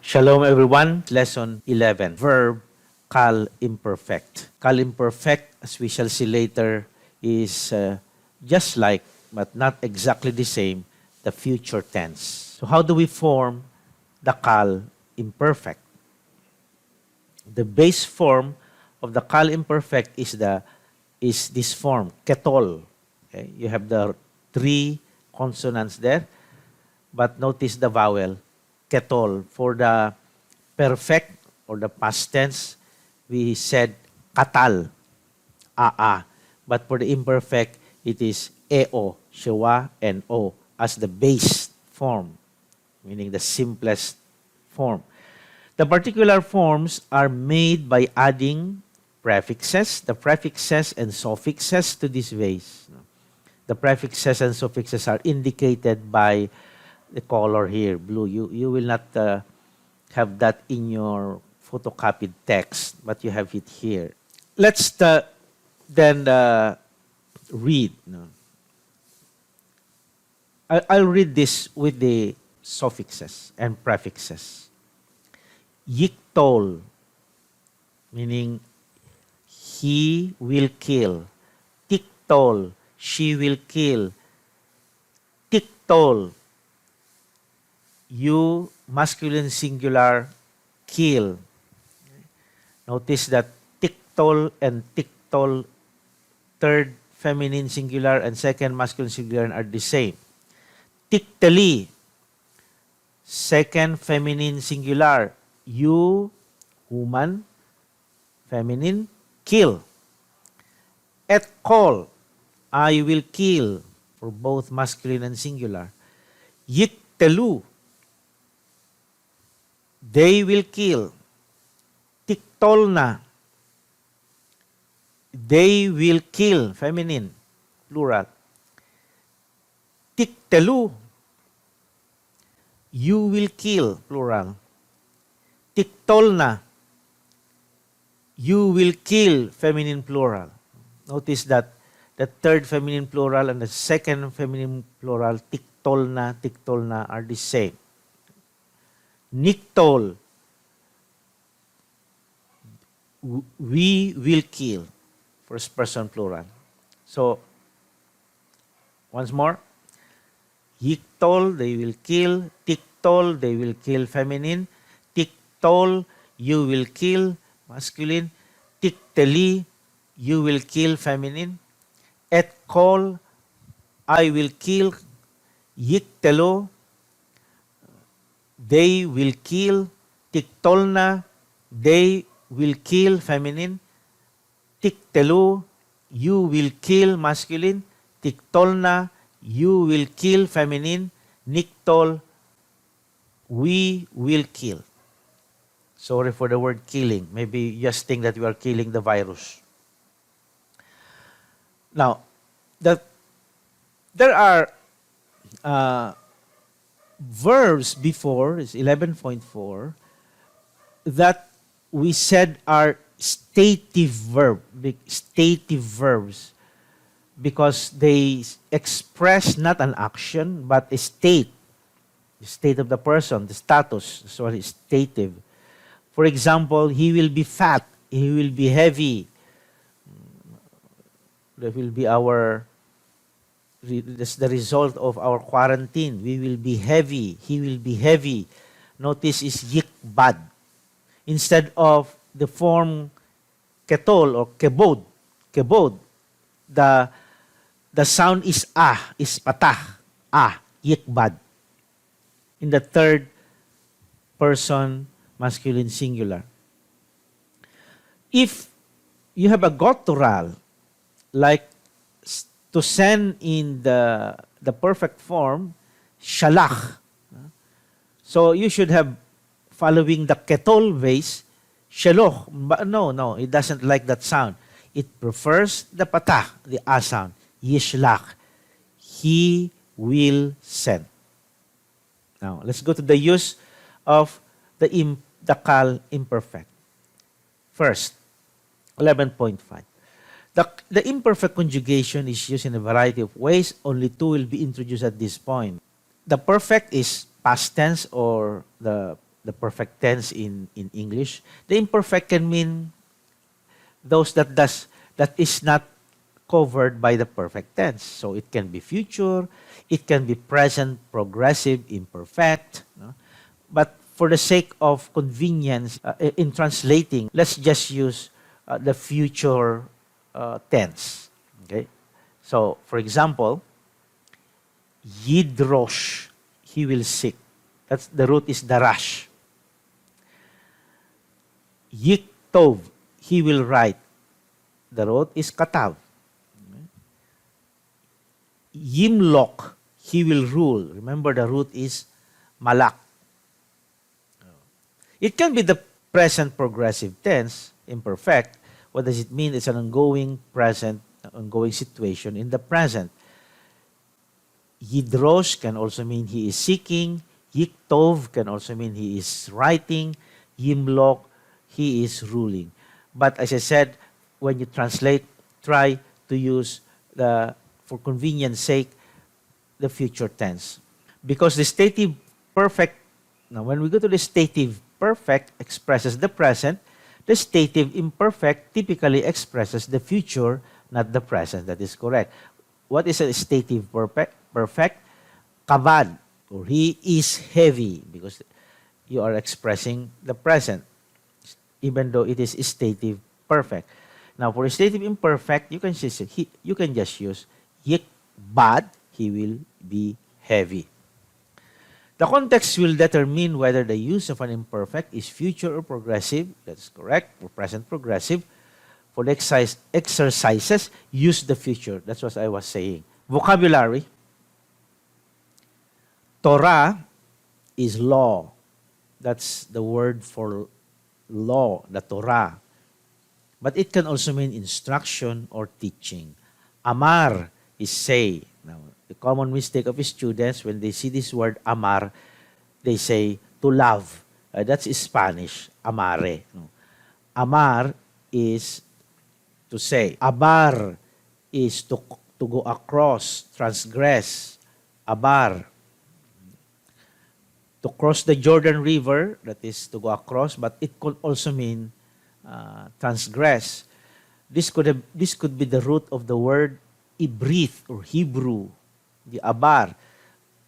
Shalom everyone, lesson 11, verb Qal Imperfect. Qal Imperfect, as we shall see later, is just like, but not exactly the same, the future tense. So how do we form the Qal Imperfect? The base form of the Qal Imperfect is this form, ketol. Okay? You have the three consonants there, but notice the vowel, ketol. For the perfect or the past tense, we said katal, aa. But for the imperfect, it is eo, shewa, and o as the base form, meaning the simplest form. The particular forms are made by adding prefixes, the prefixes and suffixes to this base. The prefixes and suffixes are indicated by the color here, blue. You will not have that in your photocopied text, but you have it here. Let's then read. I'll read this with the suffixes and prefixes. Yiktol, meaning he will kill. Tiktol, she will kill. Tiktol, you, masculine singular, kill. Notice that tiktol and tiktol, third feminine singular and second masculine singular are the same. Tiktali, second feminine singular, you, woman, feminine, kill. Et kol, I will kill, for both masculine and singular. Yiktelu, they will kill. Tiktolna, they will kill, feminine, plural. Tiktelu, you will kill, plural. Tiktolna, you will kill, feminine, plural. Notice that the third feminine plural and the second feminine plural, tiktolna, are the same. Niktol, we will kill, first person plural. So, once more, yiktol, they will kill. Tiktol, they will kill, feminine. Tiktol, you will kill, masculine. Tikteli, you will kill, feminine. Et kol, I will kill. Yiktelo, they will kill. Tiktolna, they will kill, feminine. Tiktelu, you will kill, masculine. Tiktolna, you will kill, feminine. Niktol, we will kill. Sorry for the word killing. Maybe you just think that you are killing the virus. Now, there are verbs before, is 11.4, that we said are stative verbs, because they express not an action, but a state. The state of the person, the status, so it's stative. For example, he will be fat, he will be heavy. That will be that's the result of our quarantine. We will be heavy, he will be heavy. Notice is yikbad. Instead of the form ketol or kebod, the sound is is patah, yikbad. In the third person masculine singular. If you have a guttural, like to send in the perfect form, shalach. So you should have, following the ketol base, shaloch. But no, it doesn't like that sound. It prefers the patah, the sound. Yishlach. He will send. Now, let's go to the use of the Qal Imperfect. First, 11.5. The imperfect conjugation is used in a variety of ways. Only two will be introduced at this point. The perfect is past tense or the the perfect tense in English. The imperfect can mean those that is not covered by the perfect tense. So it can be future, it can be present, progressive, imperfect. No? But for the sake of convenience in translating, let's just use the future tense. Okay. So, for example, Yidrosh, he will seek. That's the root is darash. Yiktov, he will write. The root is katav. Yimlok, he will rule. Remember, the root is malak. It can be the present progressive tense, imperfect. What does it mean? It's an ongoing present, ongoing situation in the present. Yidrosh can also mean he is seeking. Yiktov can also mean he is writing. Yimlok, he is ruling. But as I said, when you translate, try to use for convenience sake, the future tense. Because the stative perfect, now when we go to the stative perfect expresses the present, the stative imperfect typically expresses the future, not the present. That is correct. What is a stative perfect? Kavad, or he is heavy, because you are expressing the present, even though it is stative perfect. Now, for stative imperfect, you can just use yikbad, he will be heavy. The context will determine whether the use of an imperfect is future or progressive. That's correct. For present progressive. For the exercises, use the future. That's what I was saying. Vocabulary. Torah is law. That's the word for law, the Torah. But it can also mean instruction or teaching. Amar is say. Now, the common mistake of students, when they see this word amar, they say to love. That's Spanish, amare. No. Amar is to say. Abar is to go across, transgress. Abar. To cross the Jordan River, that is to go across, but it could also mean transgress. This could be the root of the word Ibrith or Hebrew, the Abar.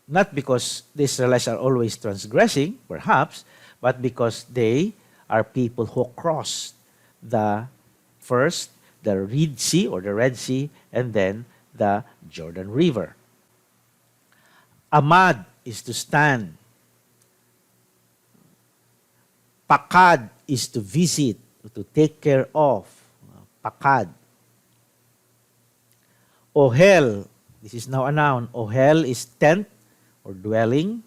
Not because the Israelites are always transgressing, perhaps, but because they are people who crossed the Red Sea or the Red Sea, and then the Jordan River. Amad is to stand. Pakad is to visit, to take care of. Pakad. Ohel, this is now a noun. Ohel is tent or dwelling.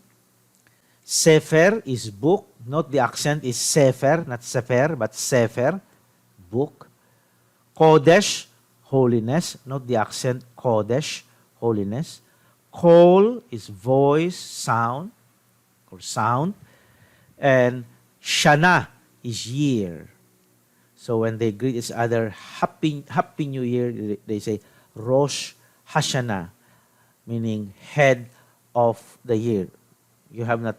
Sefer is book. Note the accent is sefer, not sefer, but sefer, book. Kodesh, holiness. Note the accent, kodesh, holiness. Kol is voice, sound, or sound. And Shana is year. So when they greet each other, Happy New Year, they say Rosh Hashanah, meaning head of the year. You have not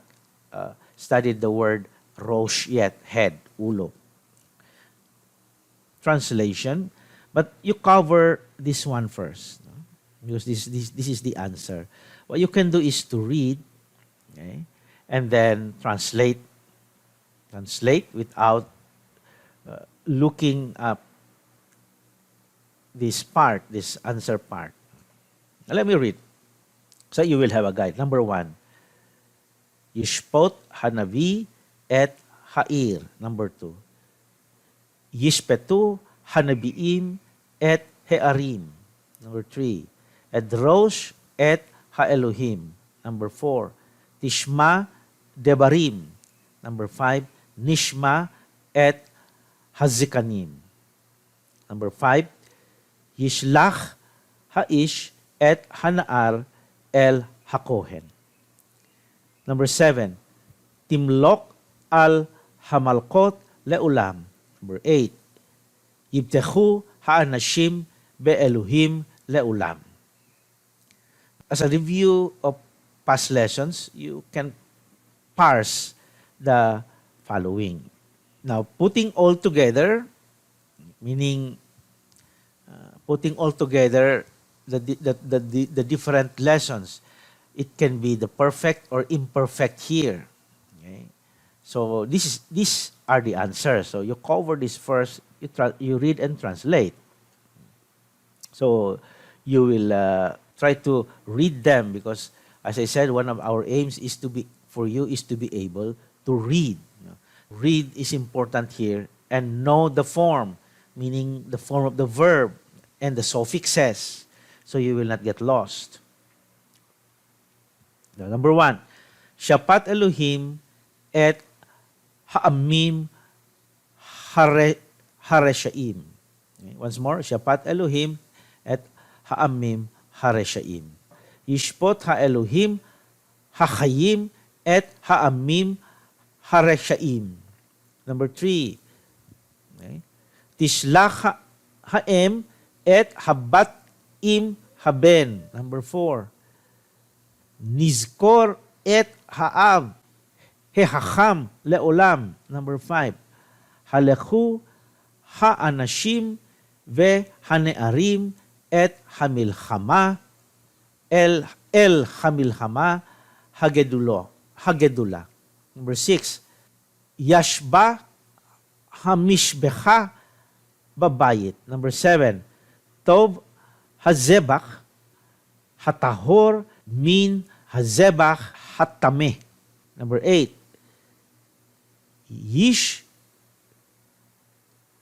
studied the word Rosh yet, head, ulo. Translation, but you cover this one first, no? Because this is the answer. What you can do is to read, okay, and then translate without looking up this answer part. Now, let me read. So you will have a guide. Number 1, Yishpot Hanavi et Ha'ir. Number 2, Yishpetu Hanabiim et He'arim. Number 3, Edrosh et Ha'elohim. Number 4, Tishma Debarim. Number 5, Nishma et Hazikanim. Number 5, Yishlach Haish et Hanaar el Hakohen. Number 7, Timlok al Hamalkot Leulam. Number 8, Yibtechu Ha'anashim Be'eluhim Leulam. As a review of past lessons, you can parse the following. Now, putting all together, meaning putting all together the different lessons. It can be the perfect or imperfect here. Okay? So these are the answers. So you cover this first, you read and translate. So you will try to read them because, as I said, one of our aims is to be able to read. Read is important here and know the form, meaning the form of the verb and the suffixes, so you will not get lost. Now, number 1, Shapat Elohim et Ha'amim Hareshaim. Okay, once more, Shapat Elohim et Ha'amim Hareshaim. Yishpot Ha-Elohim Hachayim et Ha'amim Hareshaim. Number 3, okay, Tishlach Ha'em et Habat Im Haben. Number 4, Nizkor et Ha'av Hehacham Leolam. Number 5, Halechu Ha'anashim Ve Hanearim et Hamilchama El Hamilchama Hagedula. Number 6, Yashba Hamishbecha Babayit. Number 7, Tov Hazebach Hatahor Min Hazebach Hatame. Number 8,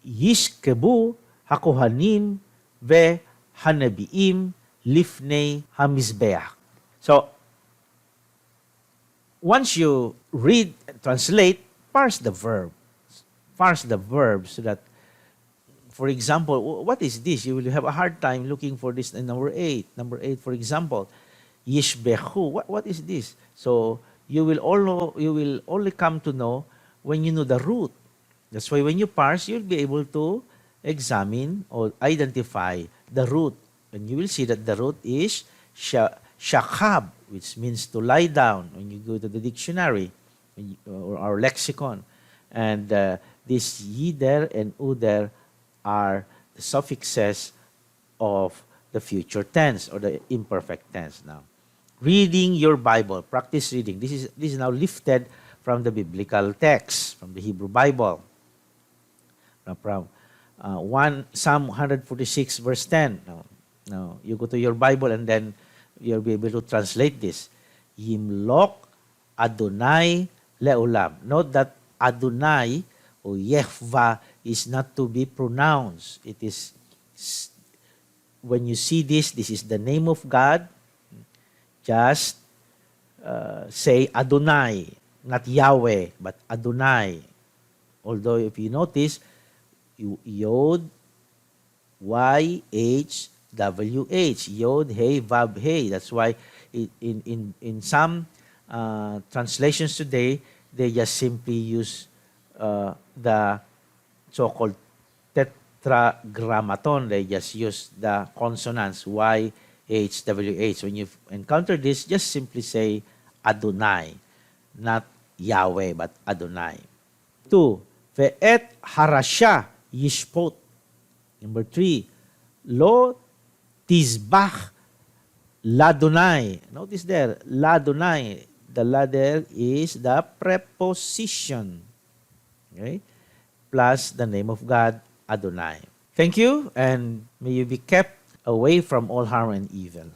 Yishkebu Hakohanim Ve Hanabiim Lifnei Hamizbeach. So, once you read and translate, parse the verb. Parse the verb so that, for example, what is this? You will have a hard time looking for this in number 8. Number 8, for example, Yishbechu. What is this? So you will only come to know when you know the root. That's why when you parse, you'll be able to examine or identify the root. And you will see that the root is shakab, which means to lie down when you go to the dictionary or our lexicon. And this yider and uder are the suffixes of the future tense or the imperfect tense. Now, reading your Bible, practice reading. This is now lifted from the biblical text, from the Hebrew Bible. Now, from Psalm 146 verse 10. Now, you go to your Bible and then you'll be able to translate this. Yimlok Adonai Leolam. Note that Adonai or Yehva is not to be pronounced. It is, when you see this is the name of God. Just say Adonai, not Yahweh, but Adonai. Although if you notice, Yod, Y-H, W-H, Yod, Hey, Vav, Hey. That's why in some translations today, they just simply use the so-called tetragrammaton. They just use the consonants Y, H, W, H. When you encounter this, just simply say Adonai, not Yahweh, but Adonai. 2, Ve'et harasha yishpot. Number 3, Lo tizbach ladonai. Notice there, ladonai. The la there is the preposition. Okay? Plus the name of God, Adonai. Thank you, and may you be kept away from all harm and evil.